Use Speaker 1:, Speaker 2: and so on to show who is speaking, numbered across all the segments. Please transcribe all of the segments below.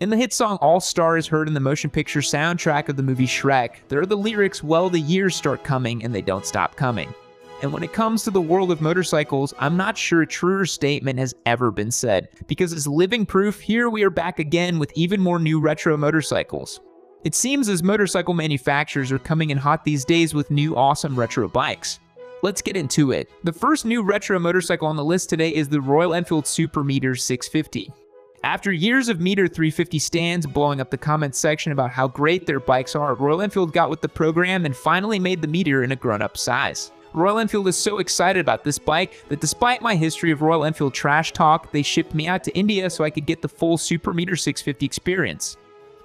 Speaker 1: And the hit song All Star is heard in the motion picture soundtrack of the movie Shrek. There are the lyrics, "Well, the years start coming and they don't stop coming." And when it comes to the world of motorcycles, I'm not sure a truer statement has ever been said, because as living proof, here we are back again with even more new retro motorcycles. It seems as motorcycle manufacturers are coming in hot these days with new awesome retro bikes. Let's get into it. The first new retro motorcycle on the list today is the Royal Enfield Super Meter 650. After years of Meter 350 stands blowing up the comments section about how great their bikes are, Royal Enfield got with the program and finally made the Meter in a grown-up size. Royal Enfield is so excited about this bike that despite my history of Royal Enfield trash talk, they shipped me out to India so I could get the full Super Meter 650 experience.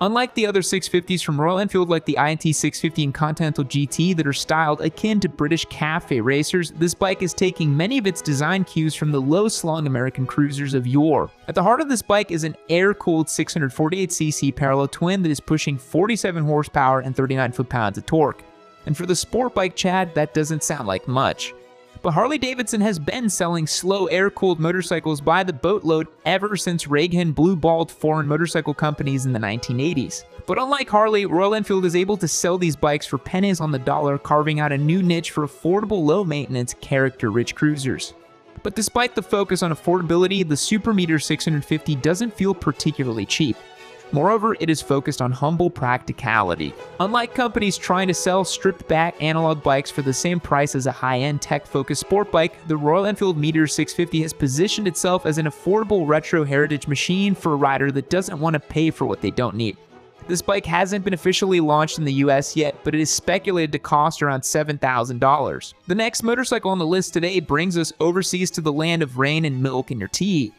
Speaker 1: Unlike the other 650s from Royal Enfield like the INT 650 and Continental GT that are styled akin to British cafe racers, this bike is taking many of its design cues from the low-slung American cruisers of yore. At the heart of this bike is an air-cooled 648cc parallel twin that is pushing 47 horsepower and 39 foot-pounds of torque. And for the sport bike Chad, that doesn't sound like much. But Harley-Davidson has been selling slow air-cooled motorcycles by the boatload ever since Reagan blue-balled foreign motorcycle companies in the 1980s. But unlike Harley, Royal Enfield is able to sell these bikes for pennies on the dollar, carving out a new niche for affordable, low-maintenance, character-rich cruisers. But despite the focus on affordability, the Super Meter 650 doesn't feel particularly cheap. Moreover, it is focused on humble practicality. Unlike companies trying to sell stripped-back analog bikes for the same price as a high-end tech-focused sport bike, the Royal Enfield Meter 650 has positioned itself as an affordable retro heritage machine for a rider that doesn't want to pay for what they don't need. This bike hasn't been officially launched in the US yet, but it is speculated to cost around $7,000. The next motorcycle on the list today brings us overseas to the land of rain and milk in your tea.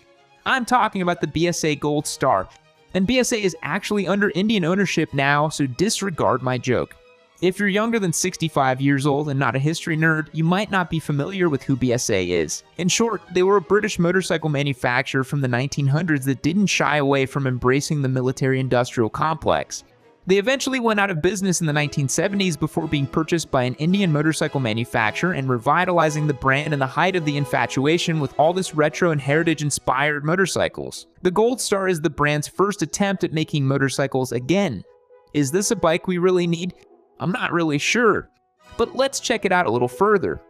Speaker 1: I'm talking about the BSA Gold Star. And BSA is actually under Indian ownership now, so disregard my joke. If you're younger than 65 years old and not a history nerd, you might not be familiar with who BSA is. In short, they were a British motorcycle manufacturer from the 1900s that didn't shy away from embracing the military-industrial complex. They eventually went out of business in the 1970s before being purchased by an Indian motorcycle manufacturer and revitalizing the brand in the height of the infatuation with all this retro and heritage-inspired motorcycles. The Gold Star is the brand's first attempt at making motorcycles again. Is this a bike we really need? I'm not really sure. But let's check it out a little further.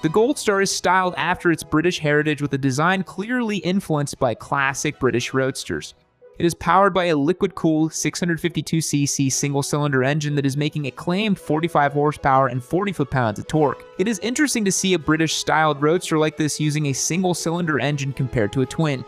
Speaker 1: The Gold Star is styled after its British heritage with a design clearly influenced by classic British roadsters. It is powered by a liquid-cooled 652cc single-cylinder engine that is making a claimed 45 horsepower and 40 foot-pounds of torque. It is interesting to see a British-styled roadster like this using a single-cylinder engine compared to a twin.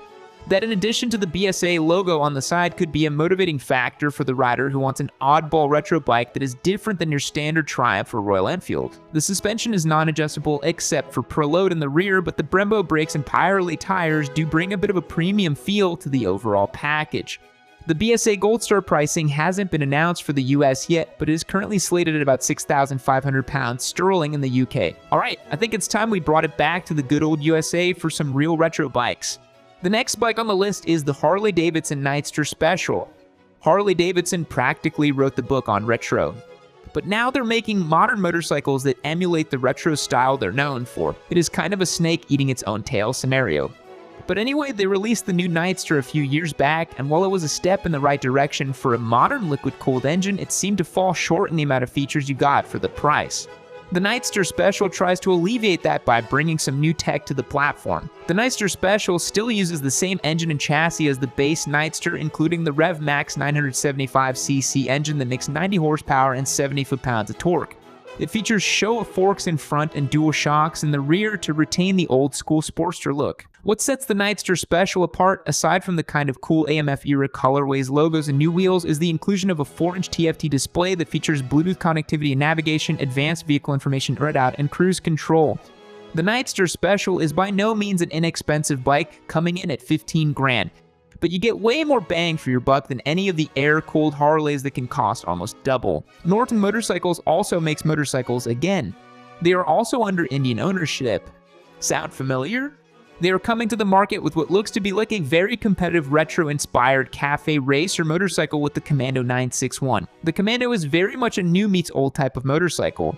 Speaker 1: That in addition to the BSA logo on the side could be a motivating factor for the rider who wants an oddball retro bike that is different than your standard Triumph or Royal Enfield. The suspension is non-adjustable except for preload in the rear, but the Brembo brakes and Pirelli tires do bring a bit of a premium feel to the overall package. The BSA Gold Star pricing hasn't been announced for the US yet, but is currently slated at about 6,500 pounds sterling in the UK. Alright, I think it's time we brought it back to the good old USA for some real retro bikes. The next bike on the list is the Harley-Davidson Nightster Special. Harley-Davidson practically wrote the book on retro. But now they're making modern motorcycles that emulate the retro style they're known for. It is kind of a snake eating its own tail scenario. But anyway, they released the new Nightster a few years back, and while it was a step in the right direction for a modern liquid-cooled engine, it seemed to fall short in the amount of features you got for the price. The Nightster Special tries to alleviate that by bringing some new tech to the platform. The Nightster Special still uses the same engine and chassis as the base Nightster, including the Rev Max 975cc engine that makes 90 horsepower and 70 foot-pounds of torque. It features Showa forks in front and dual shocks in the rear to retain the old-school Sportster look. What sets the Nightster Special apart, aside from the kind of cool AMF-era colorways, logos, and new wheels, is the inclusion of a 4-inch TFT display that features Bluetooth connectivity and navigation, advanced vehicle information readout, and cruise control. The Nightster Special is by no means an inexpensive bike, coming in at 15 grand. But you get way more bang for your buck than any of the air-cooled Harleys that can cost almost double. Norton Motorcycles also makes motorcycles again. They are also under Indian ownership. Sound familiar? They are coming to the market with what looks to be like a very competitive retro-inspired cafe racer motorcycle with the Commando 961. The Commando is very much a new meets old type of motorcycle.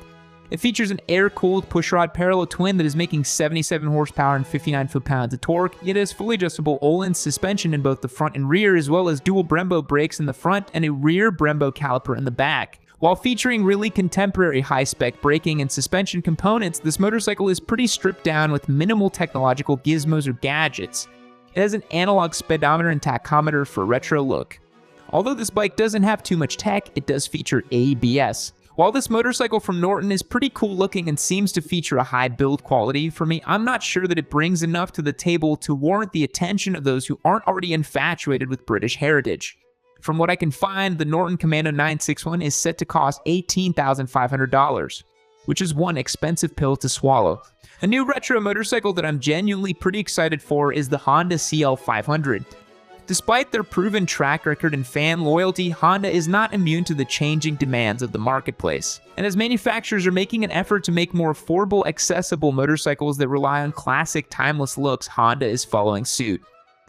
Speaker 1: It features an air-cooled pushrod parallel twin that is making 77 horsepower and 59 foot-pounds of torque. It has fully adjustable Öhlins suspension in both the front and rear, as well as dual Brembo brakes in the front and a rear Brembo caliper in the back. While featuring really contemporary high-spec braking and suspension components, this motorcycle is pretty stripped down with minimal technological gizmos or gadgets. It has an analog speedometer and tachometer for a retro look. Although this bike doesn't have too much tech, it does feature ABS. While this motorcycle from Norton is pretty cool looking and seems to feature a high build quality, for me, I'm not sure that it brings enough to the table to warrant the attention of those who aren't already infatuated with British heritage. From what I can find, the Norton Commando 961 is set to cost $18,500, which is one expensive pill to swallow. A new retro motorcycle that I'm genuinely pretty excited for is the Honda CL500. Despite their proven track record and fan loyalty, Honda is not immune to the changing demands of the marketplace. And as manufacturers are making an effort to make more affordable, accessible motorcycles that rely on classic, timeless looks, Honda is following suit.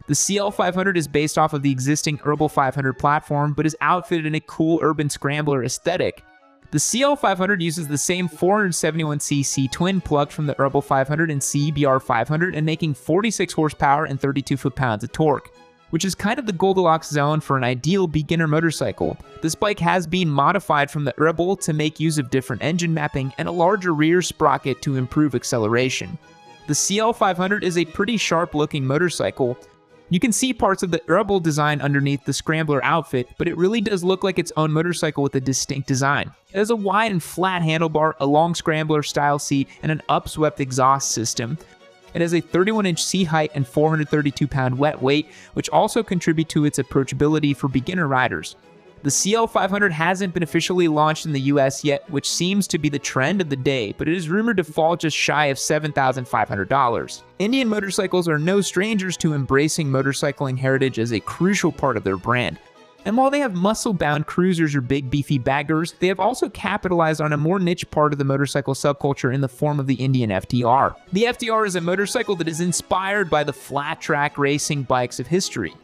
Speaker 1: The CL500 is based off of the existing Urban 500 platform, but is outfitted in a cool urban scrambler aesthetic. The CL500 uses the same 471cc twin plug from the Urban 500 and CBR 500 and making 46 horsepower and 32 foot-pounds of torque, which is kind of the Goldilocks zone for an ideal beginner motorcycle. This bike has been modified from the Urban to make use of different engine mapping and a larger rear sprocket to improve acceleration. The CL500 is a pretty sharp-looking motorcycle. You can see parts of the Urban design underneath the Scrambler outfit, but it really does look like its own motorcycle with a distinct design. It has a wide and flat handlebar, a long Scrambler style seat, and an upswept exhaust system. It has a 31-inch seat height and 432-pound wet weight, which also contribute to its approachability for beginner riders. The CL500 hasn't been officially launched in the US yet, which seems to be the trend of the day, but it is rumored to fall just shy of $7,500. Indian motorcycles are no strangers to embracing motorcycling heritage as a crucial part of their brand. And while they have muscle-bound cruisers or big beefy baggers, they have also capitalized on a more niche part of the motorcycle subculture in the form of the Indian FDR. The FDR is a motorcycle that is inspired by the flat-track racing bikes of history.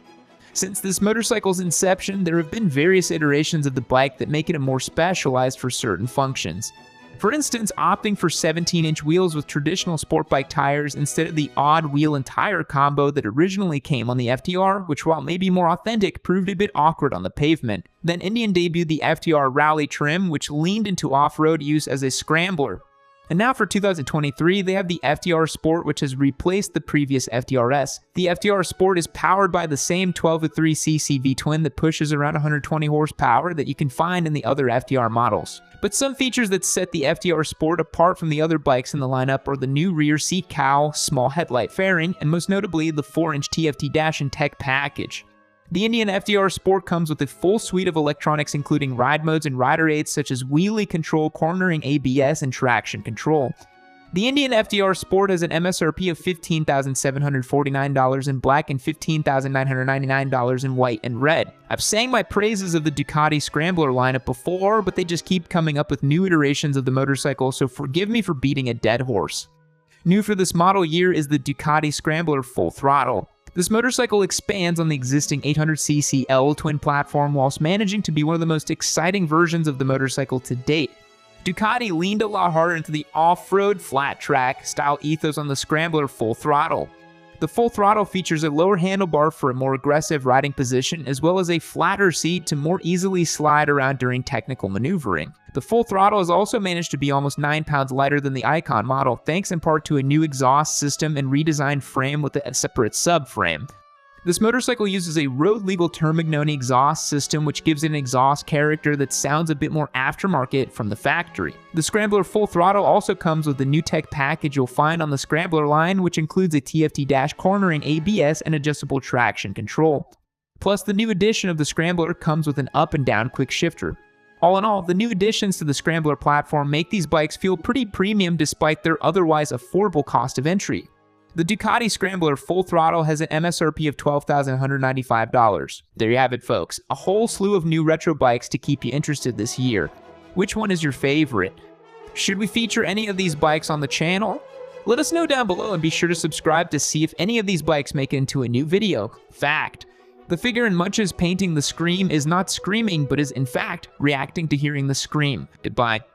Speaker 1: Since this motorcycle's inception, there have been various iterations of the bike that make it more specialized for certain functions. For instance, opting for 17-inch wheels with traditional sport bike tires instead of the odd wheel and tire combo that originally came on the FDR, which while maybe more authentic, proved a bit awkward on the pavement. Then Indian debuted the FDR Rally trim, which leaned into off-road use as a scrambler. And now for 2023, they have the FDR Sport, which has replaced the previous FDRS. The FDR Sport is powered by the same 12.3cc V-twin that pushes around 120 horsepower that you can find in the other FDR models. But some features that set the FDR Sport apart from the other bikes in the lineup are the new rear seat cowl, small headlight fairing, and most notably the 4-inch TFT dash and tech package. The Indian FDR Sport comes with a full suite of electronics including ride modes and rider aids such as wheelie control, cornering ABS, and traction control. The Indian FDR Sport has an MSRP of $15,749 in black and $15,999 in white and red. I've sang my praises of the Ducati Scrambler lineup before, but they just keep coming up with new iterations of the motorcycle, so forgive me for beating a dead horse. New for this model year is the Ducati Scrambler FullThrottle. This motorcycle expands on the existing 800cc L twin platform whilst managing to be one of the most exciting versions of the motorcycle to date. Ducati leaned a lot harder into the off-road flat track style ethos on the Scrambler FullThrottle. The FullThrottle features a lower handlebar for a more aggressive riding position as well as a flatter seat to more easily slide around during technical maneuvering. The FullThrottle has also managed to be almost 9 pounds lighter than the Icon model thanks in part to a new exhaust system and redesigned frame with a separate subframe. This motorcycle uses a road-legal Termignoni exhaust system which gives it an exhaust character that sounds a bit more aftermarket from the factory. The Scrambler FullThrottle also comes with the new tech package you'll find on the Scrambler line, which includes a TFT dash cornering ABS and adjustable traction control. Plus, the new edition of the Scrambler comes with an up and down quick shifter. All in all, the new additions to the Scrambler platform make these bikes feel pretty premium despite their otherwise affordable cost of entry. The Ducati Scrambler FullThrottle has an MSRP of $12,195. There you have it, folks. A whole slew of new retro bikes to keep you interested this year. Which one is your favorite? Should we feature any of these bikes on the channel? Let us know down below and be sure to subscribe to see if any of these bikes make it into a new video. Fact. The figure in Munch's painting the Scream is not screaming, but is in fact reacting to hearing the scream. Goodbye.